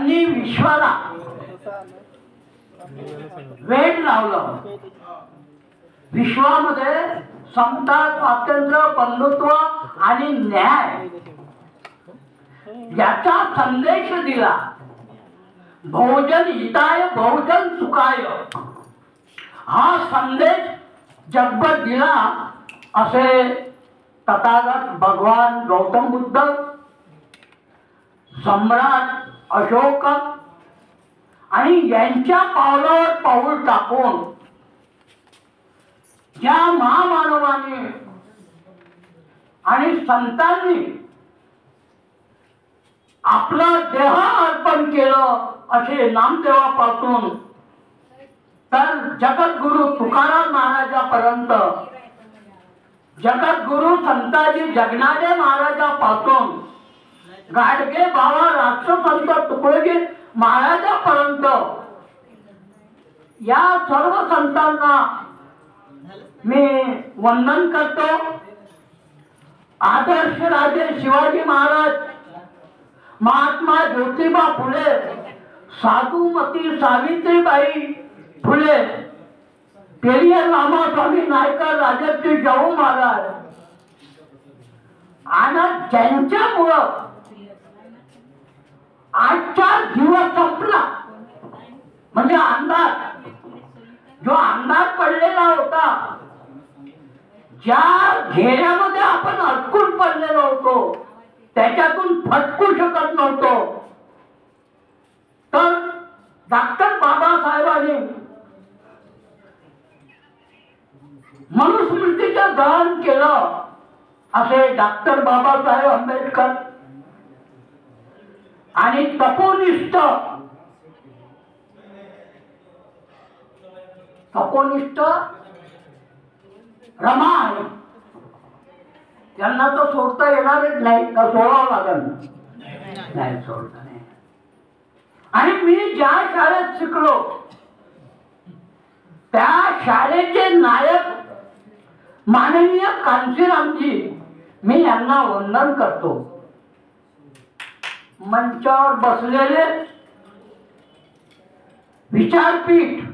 विश्वाला वेड लावलं. विश्वामध्ये समता, स्वातंत्र्य, बंधुत्व आणि न्याय याचा संदेश दिला. बहुजन हिताय बहुजन सुखाय हा संदेश जगभर दिला असे तथागत भगवान गौतम बुद्ध, सम्राट अशोक आणि यांच्या पावलावर पाऊल टाकून ज्या महामानवांनी आणि संतांनी आपला देह अर्पण केलं असे नामदेवापासून तर जगद्गुरु तुकाराम महाराजापर्यंत, जगद्गुरु संताजी जगनाडे महाराजापासून गाडगे बाबा राष्ट्रसंत तुकडोजी महाराजापर्यंत या सर्व संतांना मी वंदन करतो. आदर्श राजे शिवाजी महाराज, महात्मा ज्योतिबा फुले, साधुमती सावित्रीबाई फुले, पेरियर रामास्वामी नायकर, राजर्षी शाहू महाराज आणि ज्यांच्यामुळं आजचा दिवस संपला. म्हणजे अंधार, जो अंधार पडलेला होता, ज्या घेऱ्यामध्ये आपण अडकून पडलेलो होतो, त्याच्यातून फटकू शकत नव्हतो, तर डॉक्टर बाबासाहेबांनी मनुस्मृतीचं दहन केलं असे डॉक्टर बाबासाहेब आंबेडकर आणि तपोनिष्ठ रमाई त्यांना तर सोडता येणारच नाही, का सोडावं लागेल? नाही सोडता नाही. आणि मी ज्या शाळेत शिकलो त्या शाळेचे नायक माननीय कांशीरामजी, मी यांना वंदन करतो. मंचावर बसलेले विचारपीठ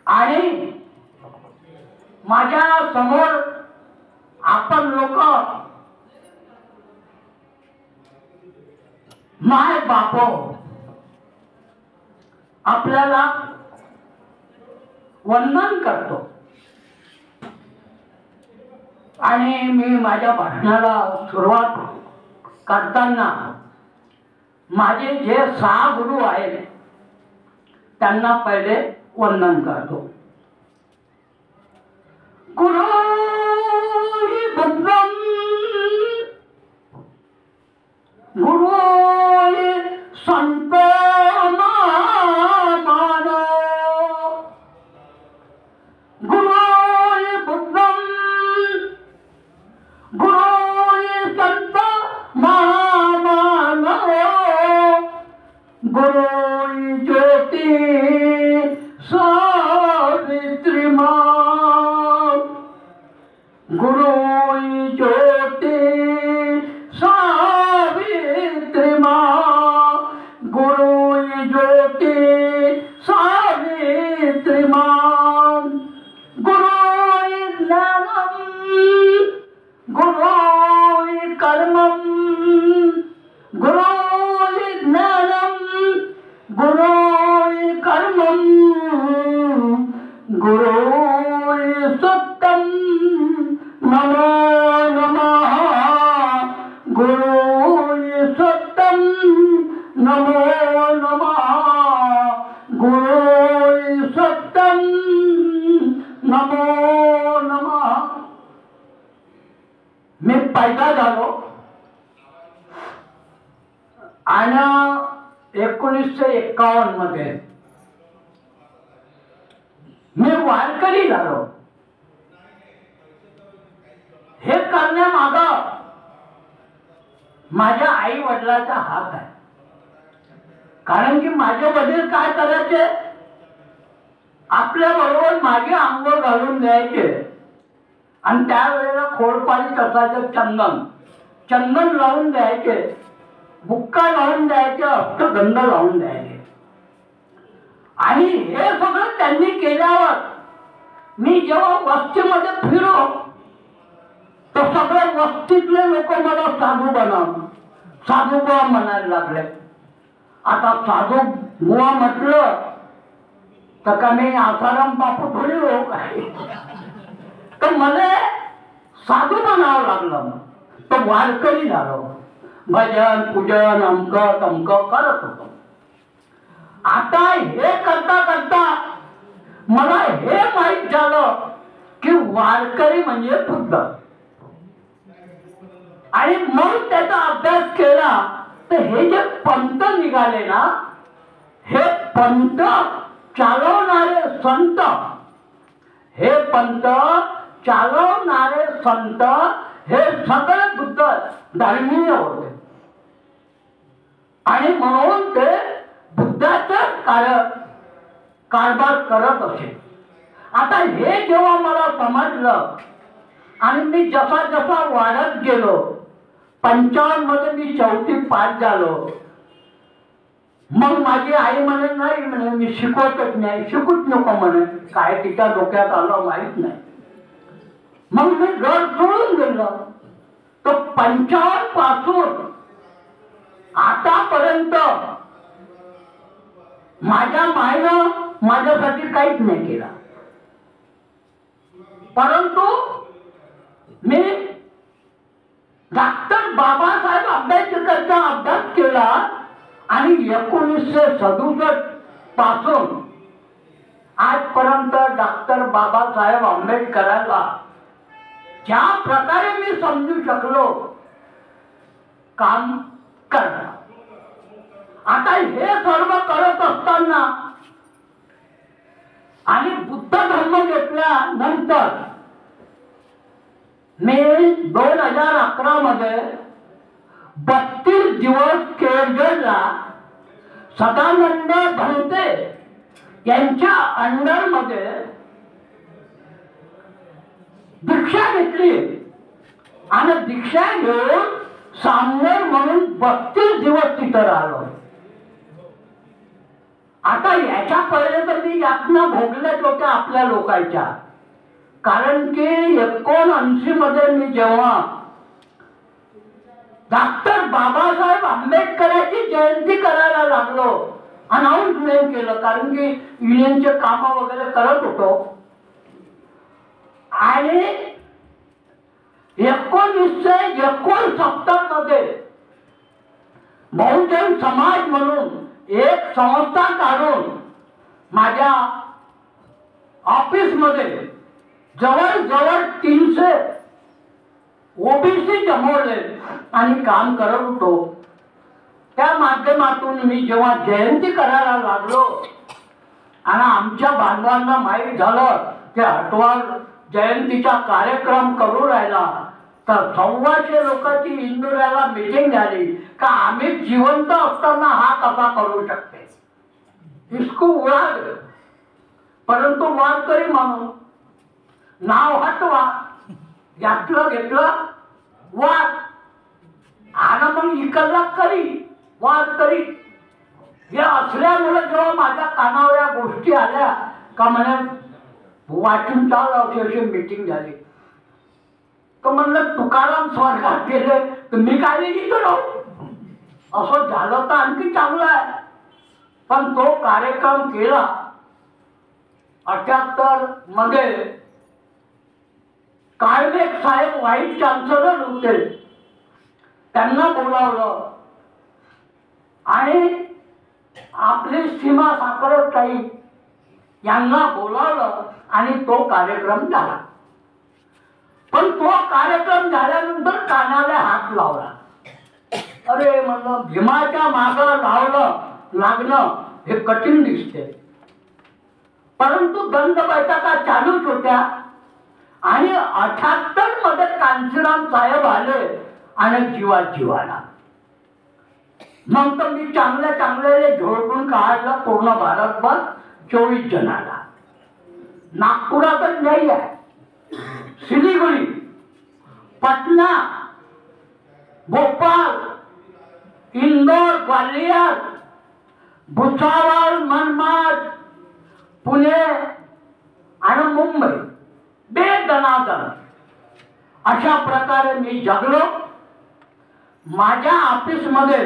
आणि माझ्या समोर आपण लोक माय बापो आपल्याला वंदन करतो. आणि मी माझ्या भाषणाला सुरुवात करताना माझे जे 6 गुरु आहेत त्यांना पहिले वंदन करतो. गुरु बुद्धं गुरु संत मानो, गुरु बुद्धं गुरु संत मानो, गुरु ज्योति सावित्री मां, गुरु ज्योति सावित्री मां, गुरु ज्योति सावित्री मां, गुरु ज्ञानम गुरु कर्मम, गुरु ज्ञानम गुरु कर्मम, गुरु सत्यम नमो नमः, गुरु सत्यम नमो नमः, गुरु सत्यम नमो नमः. मी पैदा झालो आणि 1951 मध्ये मी वारकरी झालो. हे करण्यामाग माझ्या आई वडिलांचा हात आहे. कारण की माझे वडील काय करायचे, आपल्या बरोबर माझे अंघोळ घालून द्यायचे आणि त्यावेळेला खोडपाणी असायचं, चंदन लावून द्यायचे, बुक्का लावून द्यायचं, गंध लावून द्यायचे. आणि हे सगळं त्यांनी केल्यावर मी जेव्हा वस्तीमध्ये फिरो तर सगळे वस्तीतले लोक मला साधू साधू बुवा म्हणायला लागले. आता साधू बुवा म्हटलं तर का मी आसाराम बापू थोडी लोक आहे, तर मला साधू म्हणावं लागलं. तर वारकरी झालो, भजन पूजन अमक तमक करत होतो. आता हे करता करता मला हे माहीत झालं की वारकरी म्हणजे बुद्ध. आणि मग त्याचा अभ्यास केला तर हे जे पंत निघाले ना, हे पंत चालवणारे संत, हे पंत चालवणारे संत हे सगळे बुद्ध धर्मीय होते. आणि म्हणून ते बुद्धाचं कारभार करत असे. आता हे जेव्हा मला समजलं आणि मी जसा जसा वाढत गेलो, 55 मध्ये मी 4थी पास झालो. मग माझी आई म्हणे नाही म्हणे मी शिकवतच नाही, शिकूच नको म्हणे. काय तिच्या डोक्यात आलं माहित नाही. मग मी घर सोडून गेलो. तर 55 पासून आतापर्यंत माझ्या मायनं माझ्यासाठी काहीच नाही केला. परंतु मी डॉक्टर बाबासाहेब आंबेडकरचा अभ्यास केला आणि 1967 पासून आजपर्यंत डॉक्टर बाबासाहेब आंबेडकरांना ज्या प्रकारे मी समजू शकलो काम करणार. आता हे सर्व करत असताना आणि बुद्ध धर्म घेतल्यानंतर मी 2011 मध्ये 32 दिवस केरळला सदानंद भंते यांच्या अंडर मध्ये दीक्षा घेतली. आणि दीक्षा घेऊन सामने म्हणून 32 दिवस तिथं राहिलो. आता याच्या पहिले तर मी यातना भोगल्याच होत्या आपल्या लोकांच्या. कारण की 79 मध्ये मी जेव्हा डॉक्टर बाबासाहेब आंबेडकरांची जयंती करायला लागलो, अनाउन्समेंट केलं, कारण की युनियनचे काम वगैरे करत होतो. आणि 1969 मध्ये बहुजन समाज म्हणून एक संस्था काढून माझ्या ऑफिस मध्ये जवळजवळ 300 ओबीसी जमवले आणि काम करत होतो. त्या माध्यमातून मी जेव्हा जयंती करायला लागलो आणि आमच्या बांधवांना माहीत झालं की हटवाळ जयंतीचा कार्यक्रम करू राहिला, तर 125 लोकांची इंदुराला मीटिंग झाली का आम्ही जिवंत असताना हा कसा करू शकते. इसको उडा. परंतु वारकरी म्हणून नाव हटवा, यातलं घेतलं वाद. आणि मग इकडला करी वारकरी हे असल्यामुळे जेव्हा माझ्या कानावर या गोष्टी आल्या का म्हणे वाटून चाल अशी मीटिंग झाली, तर म्हणलं तुकाराम स्वर्गात गेले तर मी काय इथं राहू. असं झालं तर आणखी चांगलं आहे. पण तो कार्यक्रम केला. 78 मध्ये कार्मेक साहेब व्हाईस चान्सलर होते, त्यांना बोलावलं आणि आपली सीमा साखरताई यांना बोलावलं आणि तो कार्यक्रम झाला. पण तो कार्यक्रम झाल्यानंतर कानाला हात लावला. अरे म्हणलं भीमाच्या मागं लागणं हे कठीण दिसते. परंतु दंड बैठका चालूच होत्या आणि 78 मध्ये कांशीराम साहेब आले आणि जीवाला मग तर मी चांगले झोडून काढलं पूर्ण भारतभर 24 जणांना. नागपुरातच नाही आहे, सिलीगुड़ी, पटना, भोपाल, इंदौर, ग्वालियर भुसावळ, मनमाड, पुणे आणि मुंबई बेदनादन अशा प्रकारे मी जगलो. माझ्या ऑफिसमध्ये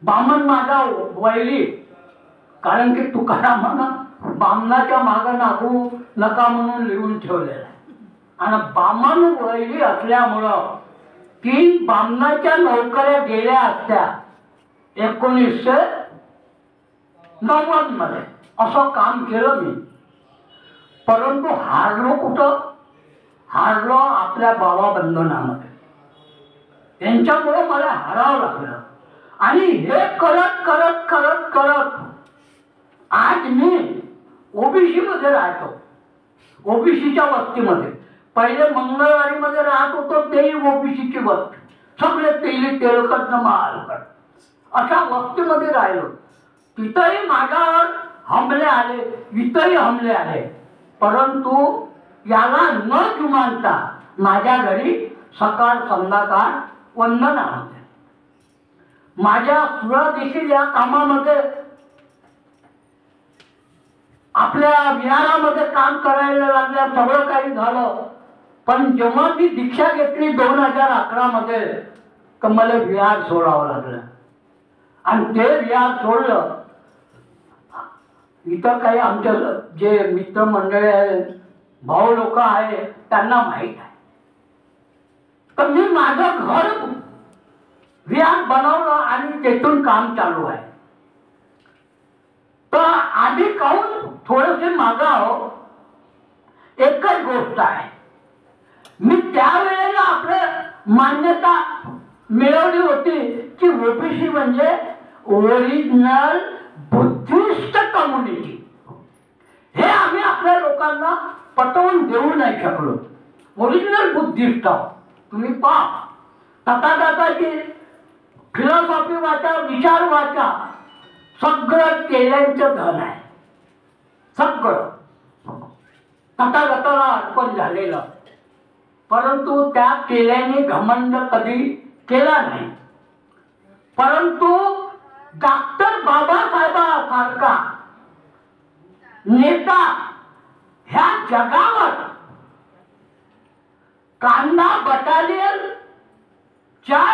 बामण माझा वैली, कारण की तुकारामानं बामणाच्या मागं लागू नका म्हणून लिहून ठेवलेलं आहे. आणि बामण वैली असल्यामुळं 3 बामणाच्या नोकऱ्या गेल्या असत्या 1990 मध्ये. असं काम केलं मी, परंतु हारलो कुठं? हारलो आपल्या बाबा बंधनामध्ये. त्यांच्यामुळे मला हारावं लागलं. आणि हे करत करत करत करत आज मी ओबीसी मध्ये राहतो. ओबीसीच्या वस्तीमध्ये. पहिले मंगळवारी मध्ये राहत होतो, तेही ओबीसीची वस्ती, सगळे तेली तेलकट न मालकट अशा वस्तीमध्ये राहिलो. तिथंही माझ्यावर हमले आले, इथंही हमले आले, परंतु याला न जुमानता माझ्या घरी सकाळ संध्याकाळ वंदना होते. माझ्या सुरा देखील या कामामध्ये आपल्या विहारामध्ये काम करायला लागल्या, सगळं काही झालं. पण जेव्हा मी दीक्षा घेतली 2011 मध्ये, तर मला विहार सोडावं लागलं. आणि ते विहार सोडलं. इथं काही आमच्या जे मित्रमंडळी आहेत, भाऊ लोक आहे, त्यांना माहीत आहे. तर मी माझं घर विहार बनवलं आणि तेथून काम चालू आहे. तर आधी काहून थोडेसे मागाव, एकच गोष्ट आहे. मी त्यावेळेला आपलं मान्यता मिळवली होती की ओबीसी म्हणजे ओरिजिनल बुद्धिस्ट कम्युनिटी. हे आम्ही आपल्या लोकांना पटवून देऊ नाही शकलो. ओरिजिनल बुद्धिस्ट तुम्ही पहा, तथागताची फिलॉसॉफी वाचा, विचार वाचा, सगळं केल्यांचं धन आहे. सगळं तथागताला अर्पण झालेलं. परंतु त्या केल्याने घमंड कधी केला नाही. परंतु डॉक्टर बाबासाहेबांसारखा नेता ह्या जगावर कांदा बटालियन च्या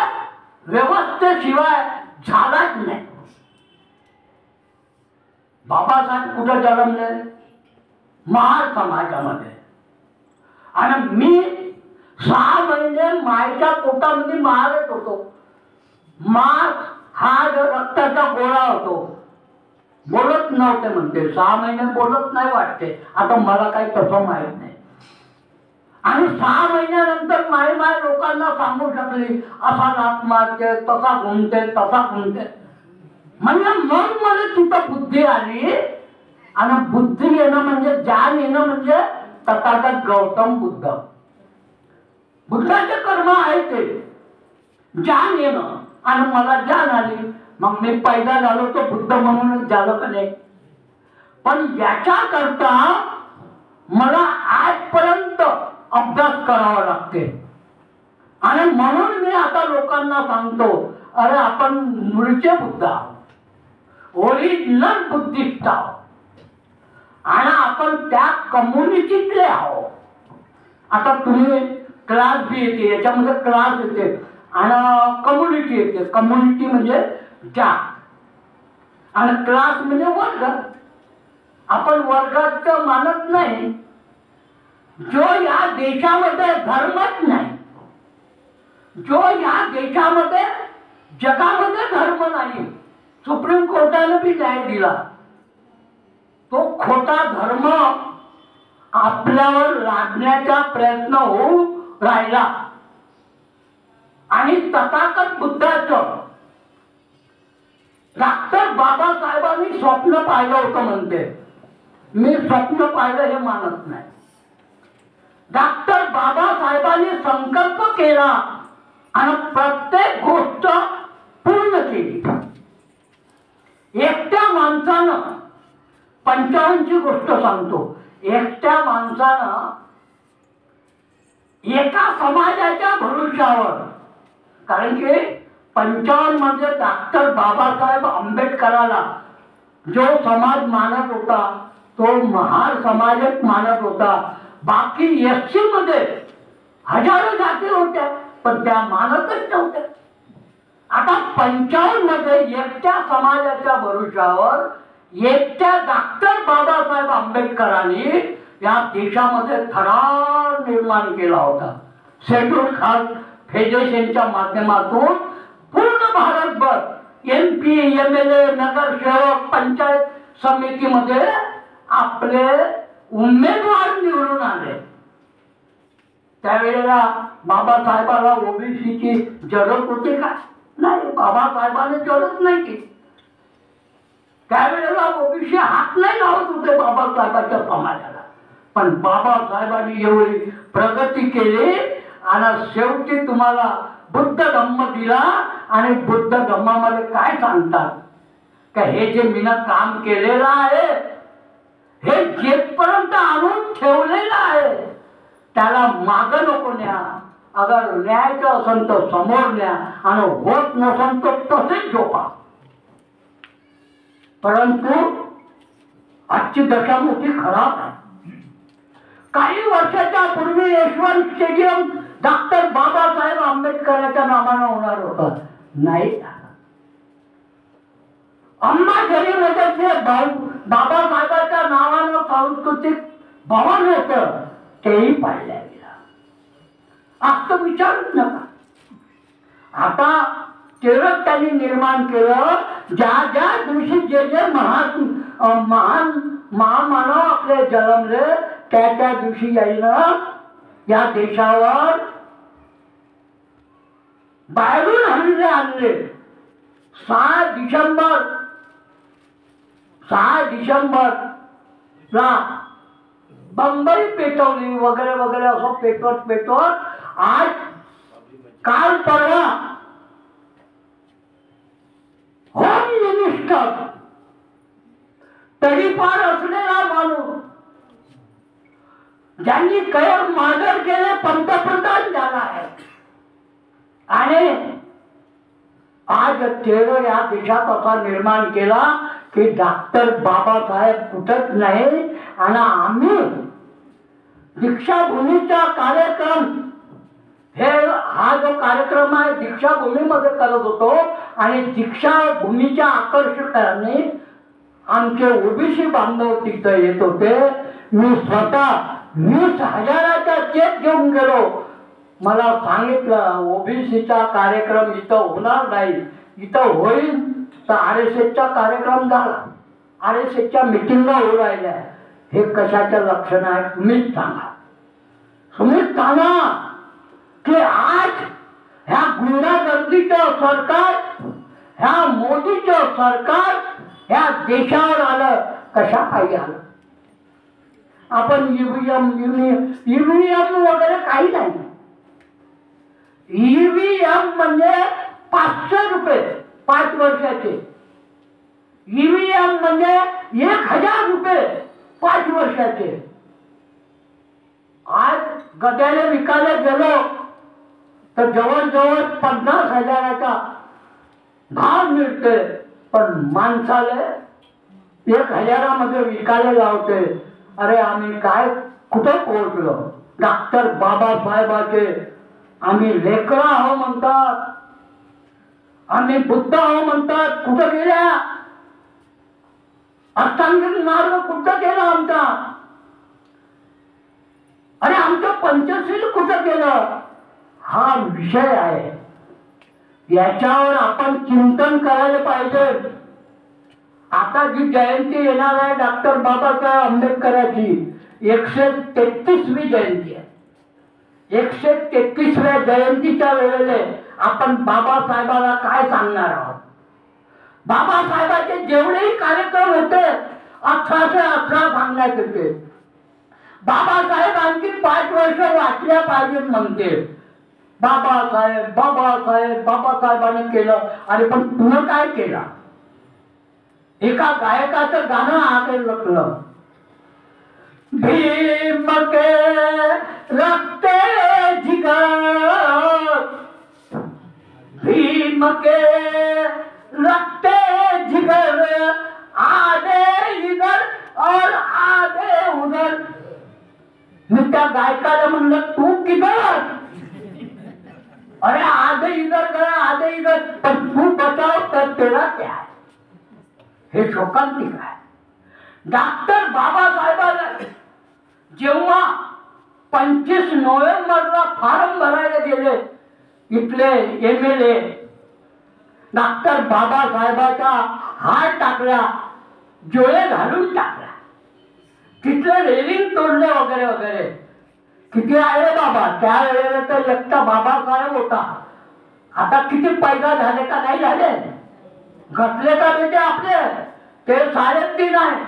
व्यवस्थेशिवाय झालाच नाही. बाबासाहेब कुठं जन्मले? महार समाजामध्ये. आणि मी 6 महिने मायच्या पोटामध्ये महारच होतो. मार हा जो रक्ताचा गोळा होतो, बोलत नव्हते म्हणते, 6 महिने बोलत नाही वाटते. आता मला काही तसं माहित नाही. आणि 6 महिन्यानंतर माय लोकांना सांगू शकली, असा लात मारते, तसा घुमते, तसा घुमते. म्हणजे मग मला तिथं बुद्धी आली. आणि बुद्धी येणं म्हणजे ज्ञान येणं म्हणजे तथागत गौतम बुद्ध. बुद्धाचे कर्म आहे ते ज्ञान येणं. आणि मला ज्ञान आली, मग मी पैदा झालो तो बुद्ध म्हणूनच झालं का नाही. पण याच्याकरता मला आजपर्यंत अभ्यास करावा लागते. आणि म्हणून मी आता लोकांना सांगतो, अरे आपण मूळचे बुद्ध आहोत, ओरिजिनल बुद्धिस्ट आहोत. आणि आपण त्या कम्युनिटीतले आहोत. आता तुम्ही क्लास बी येते, याच्यामध्ये क्लास येते आणि कम्युनिटी येते. कम्युनिटी म्हणजे जात आणि क्लास म्हणजे वर्ग. आपण वर्गात मानत नाही. जो या देशामध्ये धर्मच नाही, जो या देशामध्ये जगामध्ये धर्म नाही, सुप्रीम कोर्टाने बी न्याय दिला, तो खोटा धर्म आपल्यावर लादण्याचा प्रयत्न होऊ राहिला. आणि तथागत बुद्धाचं डॉक्टर बाबासाहेबांनी स्वप्न पाहिलं होतं म्हणते. मी स्वप्न पाहिलं हे मानत नाही. डॉक्टर बाबासाहेबांनी संकल्प केला आणि प्रत्येक गोष्ट पूर्ण केली. एकट्या माणसानं 55ची गोष्ट सांगतो. एकट्या माणसानं एका समाजाच्या भरोश्यावर, कारण की 55 मध्ये डॉक्टर बाबासाहेब आंबेडकराला जो समाज मानत होता तो महार समाजच मानत होता. बाकी एससी मध्ये हजारो जाती होत्या पण त्या मानतच नव्हत्या. आता 55 मध्ये एकट्या समाजाच्या भरोशावर एकट्या डॉक्टर बाबासाहेब आंबेडकरांनी या देशामध्ये थरार निर्माण केला होता. शेड्यूल कास्ट फेडरेशनच्या माध्यमातून पूर्ण भारतभर MP MLA नगरसेवक पंचायत समितीमध्ये आपले उमेदवार निवडून आले. त्यावेळेला बाबासाहेबाला ओबीसीची जरूरत होती का? नाही, बाबासाहेबांनी जरूरत नाही केली. त्यावेळेला ओबीसी हात नाही लावत होते बाबासाहेबांच्या समाजाला. पण बाबासाहेबांनी एवढी प्रगती केली आणि शेवटी तुम्हाला बुद्ध धम्म दिला. आणि बुद्ध धम्मामध्ये काय सांगतात का हे जे मीना काम केलेलं आहे हे जेपर्यंत आणून ठेवलेलं आहे त्याला माग नको न्या. अगर न्यायचं असेल तर समोर न्या आणि होत नसेल तर तसेच झोपा. परंतु आजची दशा मोठी खराब आहे. काही वर्षाच्या पूर्वी यशवंत स्टेडियम डॉक्टर बाबासाहेब आंबेडकरांच्या नावानं होणार होतं. नाही, अंबाझरीमध्ये बाबासाहेबांच्या नावानं सांस्कृतिक भवन होतं तेही पाडल्या गेला. आज तर विचारूच नका. आता तेवढंच त्यांनी निर्माण केलं. ज्या ज्या दिवशी जे जे महान महामानव आपले जन्मले त्या त्या दिवशी यायनं या देशावर बाहेरून हल्ले आणले. 6 डिसेंबर ला बंबई पेटवली वगैरे वगैरे असं पेटवत आज काल परवा होम मिनिस्टर तडीपार असलेला माणूस ज्यांनी कयर मर्डर केले पंतप्रधान झाला आहे. आणि आज तेवढं या देशात असा निर्माण केला की डॉक्टर बाबासाहेब कुठंच नाही. आणि आम्ही दीक्षाभूमीचा कार्यक्रम हा जो कार्यक्रम आहे दीक्षाभूमीमध्ये करत होतो. आणि दीक्षाभूमीच्या आकर्षकांनी आमचे ओबीसी बांधव तिथं येत होते. मी स्वतः 20,000चा चेक घेऊन गेलो. मला सांगितलं ओबीसीचा कार्यक्रम इथं होणार नाही, इथं होईल तर RSSचा कार्यक्रम झाला. RSSच्या मिटिंगा होऊ राहिल्या. हे कशाचं लक्षण आहे तुम्हीच सांगा. तुम्हीच सांगा की आज ह्या गुंडागर्दीचं सरकार, ह्या मोदीचं सरकार ह्या देशावर आलं कशा काही आलं. आपण ईव्हीएम वगैरे काही नाही. ईव्हीएम म्हणजे 500 रुपये 5 वर्षाचे. ईव्हीएम म्हणजे 1,000 रुपये 5 वर्षाचे. आज गद्याला विकायला गेलो तर जवळजवळ 50,000चा भाव मिळते. पण माणसाला 1,000मध्ये विकायला लावते. अरे आम्ही काय कुठं पोहोचलो. डॉक्टर बाबासाहेबाचे आम्ही लेकरं आहो म्हणतात, आम्ही बुद्ध आहो म्हणतात. कुठं गेल्या अष्टांगिक मार्ग कुठं गेला आमचा. अरे आमचं पंचशील कुठं गेलं. हा विषय आहे. याच्यावर आपण चिंतन करायला पाहिजे. आता जी जयंती येणार आहे डॉक्टर बाबासाहेब आंबेडकरांची 133वी जयंती आहे. 133व्या जयंतीच्या वेळेला आपण बाबासाहेबाला काय सांगणार आहोत. बाबासाहेबांचे जेवढेही कार्यक्रम होते 1818 सांगण्यात येते. बाबासाहेब आणखी 5 वर्ष वाचल्या पाहिजे म्हणते. बाबासाहेब बाबासाहेब बाबासाहेबांनी केलं. अरे पण तुला काय केलं. एका गायकाचं गाणं आगे लपलं. भीम के रक्ते जिगर भीम के लगते जिगर, आधे इधर और आधे उधर. मी त्या गायकाला म्हणलं तू किधर? अरे आधे इधर गया आधे इधर, पण तू बचाव तर तेरा क्या है? हे शोकांतिक आहे. डॉक्टर बाबासाहेबांना जेव्हा 25 नोव्हेंबरला फॉर्म भरायला गेले, इथले MLA डॉक्टर बाबासाहेबाचा हार टाकला, जोळे घालून टाकला, तिथलं रेलिंग तोडले वगैरे वगैरे. किती आहे बाबा, त्या वेळेला तर एकटा बाबासाहेब होता. आता किती पैदा झाले का नाही झाले? घटले का बेटे आपले? ते 3.5 आहे.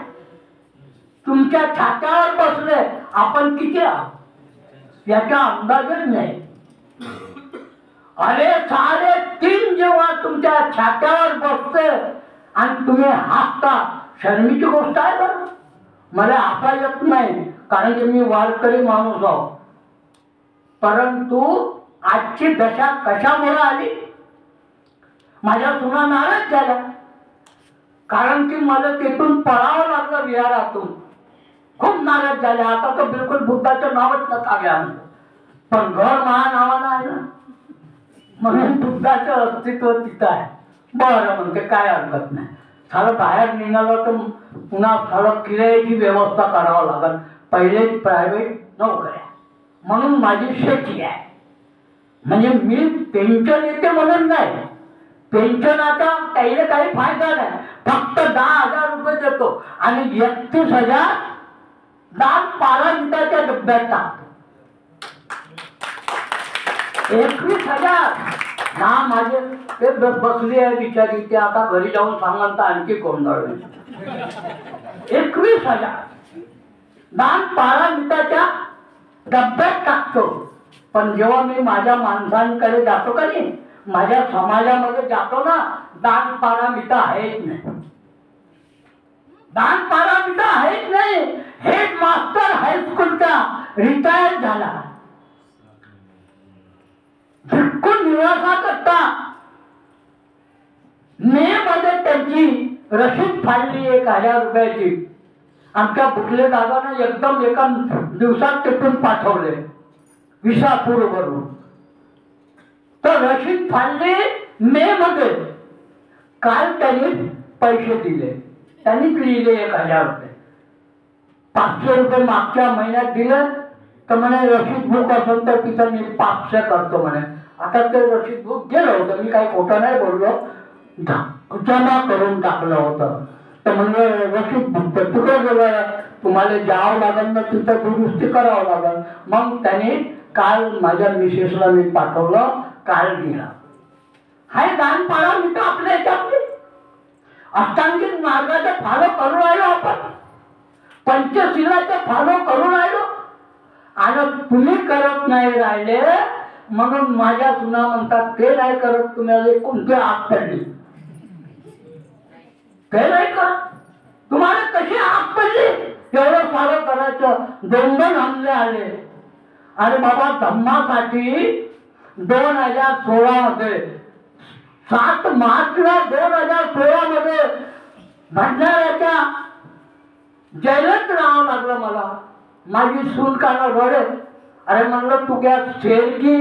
तुमच्या छात्यावर बसले, आपण किती आहोत याचा अंदाजच नाही. अरे 3.5 जेव्हा तुमच्या छात्यावर बसते आणि तुम्ही हसता, शर्मीची गोष्ट आहे बरं. मला हसा येत नाही कारण की मी वारकरी माणूस आहो. परंतु आजची दशा कशामुळे आली? माझ्या सुना नाराज झाल्या कारण की मला तिथून पळावं लागलं विहारातून. खूप नाराज झाल्या. आता तर बिलकुल बुद्धाचं नावच नका घ्या, पण घर महा नावानं आहे ना, म्हणून बुद्धाचं अस्तित्व तिथं आहे. बरं म्हणते काय हरकत नाही. सारं बाहेर निघालं तर पुन्हा सारं किरायाची व्यवस्था करावं लागेल. पहिले प्रायव्हेट नोकऱ्या, म्हणून माझी शेती आहे. म्हणजे मी पेन्शन येते म्हणून नाही, पेन्शनाचा त्याला काही फायदा नाही. फक्त 10,000 रुपये देतो आणि 31,000 दान पारामिताच्या डब्यात टाकतो. 21,000 ना माझे ते बसली आहे बिचारी, ते आता घरी जाऊन सांगाल तर आणखी गोंधळ. 21,000 दान पारामिताच्या डब्यात टाकतो. पण जेव्हा मी माझ्या माणसांकडे जातो का नाही, माझ्या समाजामध्ये जातो ना, दान पारामिता आहेच नाही. दान पारामिता आहेच नाही. हेडमास्टर हायस्कूलचा रिटायर झाला, भिक्खू निवासा करता मे मध्ये त्यांची रशीद फाडली 1,000 रुपयाची. आमच्या बुकले दादाने एकदम एका दिवसात तिथून पाठवले विसापूरवरून. तर रशीद फाडली मे मध्ये. काल त्यांनी पैसे दिले, त्यांनीच लिहिले 1,000 रुपये. 500 रुपये मागच्या महिन्यात दिले. तर म्हणे रशीद बुक असेल तर तिथं मी 500 करतो म्हणे. आता ते रशीद बुक गेलं होतं, मी काही खोटं नाही बोललो, जमा करून टाकलं होतं. तर म्हणजे रशीद बुक तर कुठं गेलं, तुम्हाला जावं लागेल ना, तिथं दुरुस्ती करावं लागेल. मग त्याने काल माझ्या मिसेसला मी पाठवलं, काल दिला. हाय दान पारामिता आपल्या याच्यातली. अष्टांगिक मार्गाचे फॉलो करून राहिलो आपण, पंचशिलाचे फॉलो करून राहिलो, आणि तुम्ही करत नाही राहिले. म्हणून माझ्या सुना म्हणतात ते नाही करत, तुम्हाला कोणती आग पडली? ते नाही करत, तुम्हाला कशी आग पडली? एवढं सारं करायचं. 2 हमले आले. अरे बाबा, धम्मासाठी 2016 मध्ये 7 मार्चला 2016 मध्ये भंडाऱ्याच्या जेलात राहावं लागलं मला. माझी सून काना रडे. अरे म्हणलं तू क्या शेर की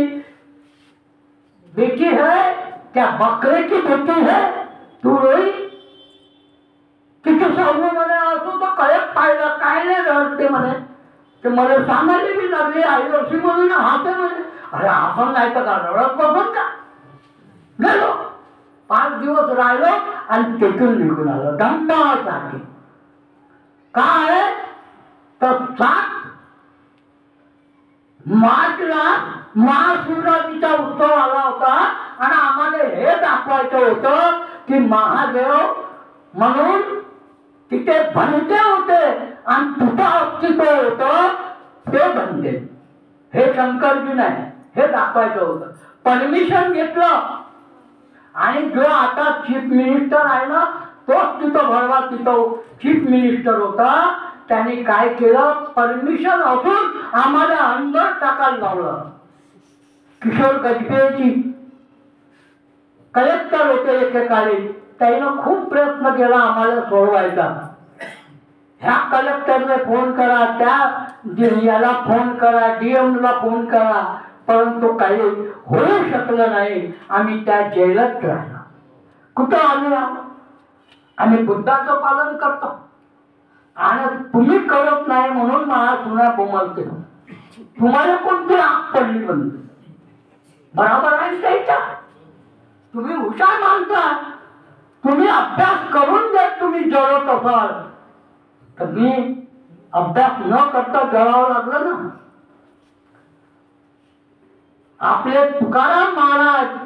बेटी है, क्या बकरे की बेटी है, तू रोई? तिथे सांगू म्हणे असं तर कळत पाहिलं, काय नाही रडते म्हणे. ते मला सांगायला बी लागली आई अशी म्हणून हाते म्हणे. अरे आपण नाही तर का रडत बसून का? गेलो 5 दिवस राहिलो आणि तिथून निघून आलो धम्मासाठी. काय तर 7 मार्चला महाशिवरात्रीचा उत्सव आला होता आणि आम्हाला हे दाखवायचं होतं की महादेव म्हणून तिथे भंते होते आणि तुझं अस्तित्व होतं ते भंते. हे शंकरजी नाही, हे दाखवायचं होतं. परमिशन घेतलं आणि जो आता चीफ मिनिस्टर आहे ना, तोच तिथं भरवा तिथं चीफ मिनिस्टर होता. त्यांनी काय केलं, परमिशन असून आम्हाला अंदर टाकायला लावलं. किशोर गजबेची कलेक्टर होते एकेकाळी, त्यानं खूप प्रयत्न केला आम्हाला सोडवायचा. ह्या कलेक्टरने फोन करा, त्या याला फोन करा, DM ला फोन करा, परंतु काही होऊ शकलं नाही. आम्ही त्या जेलात राहिलो. कुठं आम्ही बुद्धाचं पालन करतो आणि तुम्ही करत नाही म्हणून मला सुना बोमलते. तुम्हाला कोणती आग पडली बंद? बरोबर आहे त्याच्या. तुम्ही हुशार मानता, तुम्ही अभ्यास करून जर तुम्ही जळत असाल तर मी अभ्यास न करता जळावं लागलं ना. आपले तुकाराम महाराज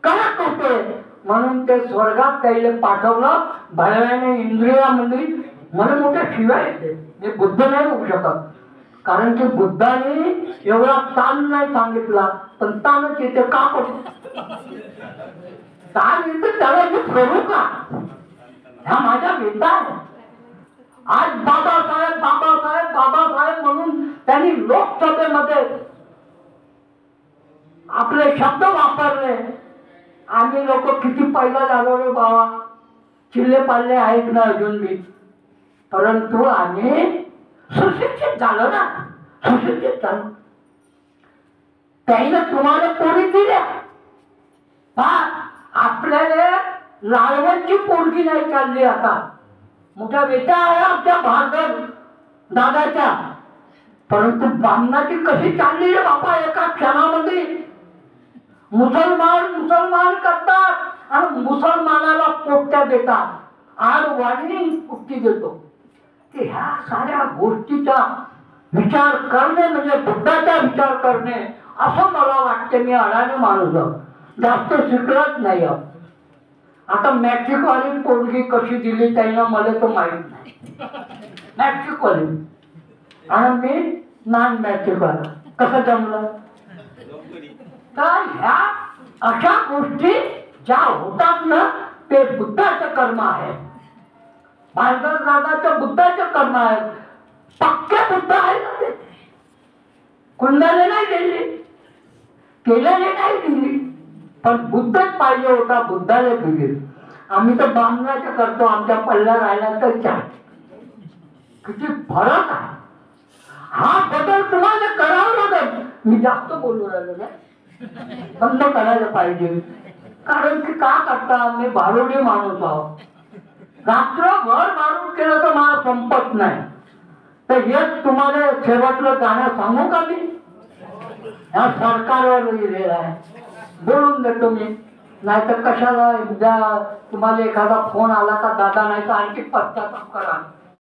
करत होते म्हणून ते स्वर्गात त्याला पाठवलं. भळव्याने इंद्रियामध्ये मला मोठ्या शिव्या येते. मी बुद्ध नाही होऊ शकत, कारण की बुद्धाने एवढा ताण नाही सांगितला, पण ताणच येते का पडतो? ताण येते त्याला मी करू का? ह्या माझ्या वेता आहे. आज बाबासाहेब बाबासाहेब बाबासाहेब म्हणून त्यांनी लोकसभेमध्ये आपले शब्द वापरले. आम्ही लोक किती पहिला झालो रे बाबा, चिल्ले पाल्ले आहेत ना अजून बी, परंतु आम्ही सुशिक्षित झालो ना, सुशिक्षित झालो. त्याने तुम्हाला पोरी दिल्या, आपल्याला लालवणची पोरगी नाही चालली. आता मोठ्या वेटा आहे आमच्या भागवत दादाच्या, परंतु ब्राह्मणाची कशी चालली रे बापा एका क्षणामध्ये. मुसलमान करतात आणि मुसलमानाला पोट्या देतात, आड वाढणी पुट्टी देतो. की ह्या साऱ्या गोष्टीचा विचार करणे म्हणजे बुद्धाचा विचार करणे असं मला वाटते. मी अडाणी माणूस जास्त शिकलत नाही. आता मॅट्रिक वाली पोरगी कशी दिली त्याला मला तर माहित नाही. मॅट्रिक वाली आणि मी नॉन मॅट्रिक वाला, कसं जमलं? तर ह्या अशा गोष्टी ज्या होतात ना ते बुद्धाचं कर्म आहे. भारतात दादाचं बुद्धाचं कर्म आहे. पक्के बुद्ध आहे ना ते. कुंडाने नाही दिली, केल्याने नाही दिली, पण बुद्धच पाहिजे होता, बुद्धाने दिली. आम्ही तर ब्राह्मणाचं करतो, आमच्या पल्ला राहिला तर चार. किती फरक आहे. हा बदल तुम्हाला करावा लागेल. मी जास्त बोलू राहिलो ना, बंद करायला पाहिजे. कारण की का करता, मी भारुडी माणूस आहोत. रात्रभर मारून केलं तर मला संपत नाही. तर हेच तुम्हाला शेवटलं गाणं सांगू का मी? ह्या सरकारवर लिहिलेलं आहे, बोलून देतो मी. नाहीतर कशाला उद्या तुम्हाला एखादा फोन आला का दादा नाही तर आणखी पश्चाताप करा.